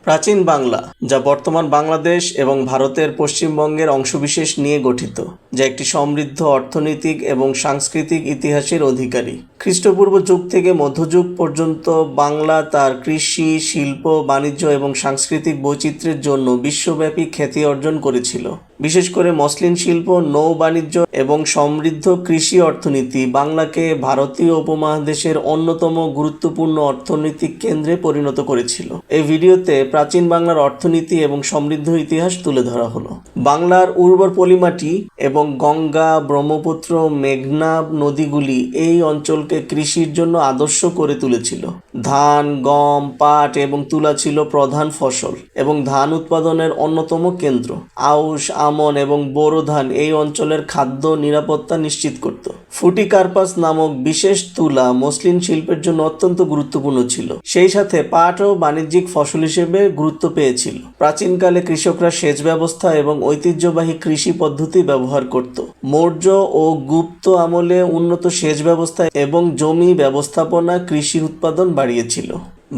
প্রাচীন বাংলা, যা বর্তমান বাংলাদেশ এবং ভারতের পশ্চিমবঙ্গের অংশবিশেষ নিয়ে গঠিত, যা একটি সমৃদ্ধ অর্থনৈতিক এবং সাংস্কৃতিক ইতিহাসের অধিকারী। খ্রিস্টপূর্ব যুগ থেকে মধ্যযুগ পর্যন্ত বাংলা তার কৃষি, শিল্প, বাণিজ্য এবং সাংস্কৃতিক বৈচিত্র্যের জন্য বিশ্বব্যাপী খ্যাতি অর্জন করেছিল। বিশেষ করে মসলিন শিল্প, নৌ বাণিজ্য এবং সমৃদ্ধ কৃষি অর্থনীতি বাংলাকে ভারতীয় উপমহাদেশের অন্যতম গুরুত্বপূর্ণ অর্থনৈতিক কেন্দ্রে পরিণত করেছিল। এই ভিডিওতে প্রাচীন বাংলার অর্থনীতি এবং সমৃদ্ধ ইতিহাস তুলে ধরা হলো। বাংলার উর্বর পলিমাটি এবং গঙ্গা, ব্রহ্মপুত্র, মেঘনা নদীগুলি এই অঞ্চলকে কৃষির জন্য আদর্শ করে তুলেছিল। ধান, গম, পাট এবং তুলা ছিল প্রধান ফসল এবং ধান উৎপাদনের অন্যতম কেন্দ্র। আউশ, আমন এবং বোরো ধান এই অঞ্চলের খাদ্য নিরাপত্তা নিশ্চিত করত। ফুটিকার্পাস নামক বিশেষ তুলা মসলিন শিল্পের জন্য অত্যন্ত গুরুত্বপূর্ণ ছিল। সেই সাথে পাটও বাণিজ্যিক ফসল হিসেবে গুরুত্ব পেয়েছিল। প্রাচীনকালে কৃষকরা সেচ ব্যবস্থা এবং ঐতিহ্যবাহী কৃষি পদ্ধতি ব্যবহার করত। মৌর্য ও গুপ্ত আমলে উন্নত সেচ ব্যবস্থা এবং জমি ব্যবস্থাপনা কৃষি উৎপাদন বাড়িয়েছিল।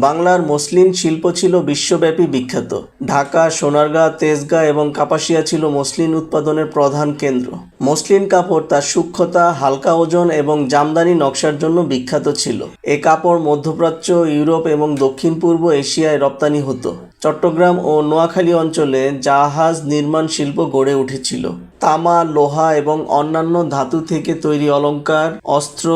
বাংলার মসলিন শিল্প ছিল বিশ্বব্যাপী বিখ্যাত। ঢাকা, সোনারগাঁ, তেজগাঁ এবং কাপাসিয়া ছিল মসলিন উৎপাদনের প্রধান কেন্দ্র। মসলিন কাপড় তার সূক্ষ্মতা, হালকা ওজন এবং জামদানি নকশার জন্য বিখ্যাত ছিল। এই কাপড় মধ্যপ্রাচ্য, ইউরোপ এবং দক্ষিণ পূর্ব এশিয়ায় রপ্তানি হতো। চট্টগ্রাম ও নোয়াখালী অঞ্চলে জাহাজ নির্মাণ শিল্প গড়ে উঠেছিল। তামা, লোহা এবং অন্যান্য ধাতু থেকে তৈরি অলংকার, অস্ত্র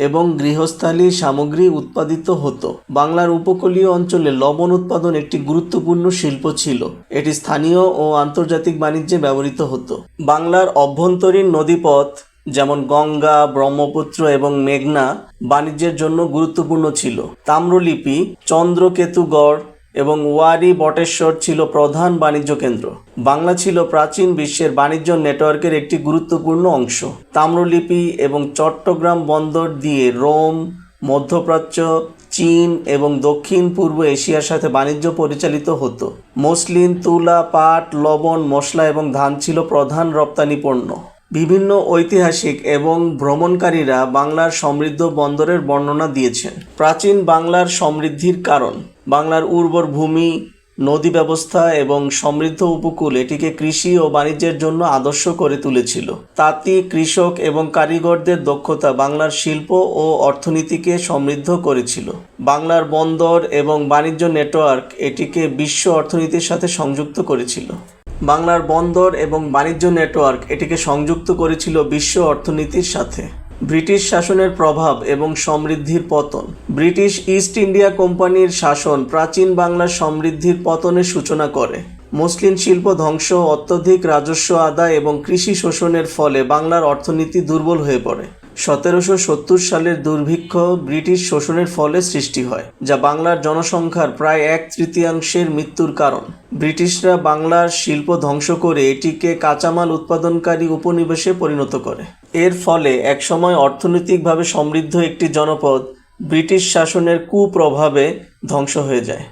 এবং গৃহস্থালী সামগ্রী উৎপাদিত হতো। বাংলার উপকূলীয় অঞ্চলে লবণ উৎপাদন একটি গুরুত্বপূর্ণ শিল্প ছিল। এটি স্থানীয় ও আন্তর্জাতিক বাণিজ্যে ব্যবহৃত হতো। বাংলার অভ্যন্তরীণ নদীপথ যেমন গঙ্গা, ব্রহ্মপুত্র এবং মেঘনা বাণিজ্যের জন্য গুরুত্বপূর্ণ ছিল। তাম্রলিপি, চন্দ্রকেতুগড় এবং ওয়ারী বটেশ্বর ছিল প্রধান বাণিজ্য কেন্দ্র। বাংলা ছিল প্রাচীন বিশ্বের বাণিজ্য নেটওয়ার্কের একটি গুরুত্বপূর্ণ অংশ। তাম্রলিপি এবং চট্টগ্রাম বন্দর দিয়ে রোম, মধ্যপ্রাচ্য, চীন এবং দক্ষিণ পূর্ব এশিয়ার সাথে বাণিজ্য পরিচালিত হতো। মসলিন, তুলা, পাট, লবণ, মশলা এবং ধান ছিল প্রধান রপ্তানি পণ্য। বিভিন্ন ঐতিহাসিক এবং ভ্রমণকারীরা বাংলার সমৃদ্ধ বন্দরের বর্ণনা দিয়েছেন। প্রাচীন বাংলার সমৃদ্ধির কারণ: বাংলার উর্বর ভূমি, নদী ব্যবস্থা এবং সমৃদ্ধ উপকূল এটিকে কৃষি ও বাণিজ্যের জন্য আদর্শ করে তুলেছিল। তাঁতি, কৃষক এবং কারিগরদের দক্ষতা বাংলার শিল্প ও অর্থনীতিকে সমৃদ্ধ করেছিল। বাংলার বন্দর এবং বাণিজ্য নেটওয়ার্ক এটিকে বিশ্ব অর্থনীতির সাথে সংযুক্ত করেছিল। বাংলার বন্দর এবং বাণিজ্য নেটওয়ার্ক এটিকে সংযুক্ত করেছিল বিশ্ব অর্থনীতির সাথে। ব্রিটিশ শাসনের প্রভাব এবং সমৃদ্ধির পতন: ব্রিটিশ ইস্ট ইন্ডিয়া কোম্পানির শাসন প্রাচীন বাংলার সমৃদ্ধির পতনের সূচনা করে। মসলিন শিল্প ধ্বংস, অত্যধিক রাজস্ব আদায় এবং কৃষি শোষণের ফলে বাংলার অর্থনীতি দুর্বল হয়ে পড়ে। 1770 সালের দুর্ভিক্ষ ব্রিটিশ শোষণের ফলে সৃষ্টি হয়, যা বাংলার জনসংখ্যার প্রায় 1/3 মৃত্যুর কারণ। ব্রিটিশরা বাংলার শিল্প ধ্বংস করে এটিকে কাঁচামাল উৎপাদনকারী উপনিবেশে পরিণত করে। এর ফলে একসময় অর্থনৈতিকভাবে সমৃদ্ধ একটি জনপদ ব্রিটিশ শাসনের কুপ্রভাবে ধ্বংস হয়ে যায়।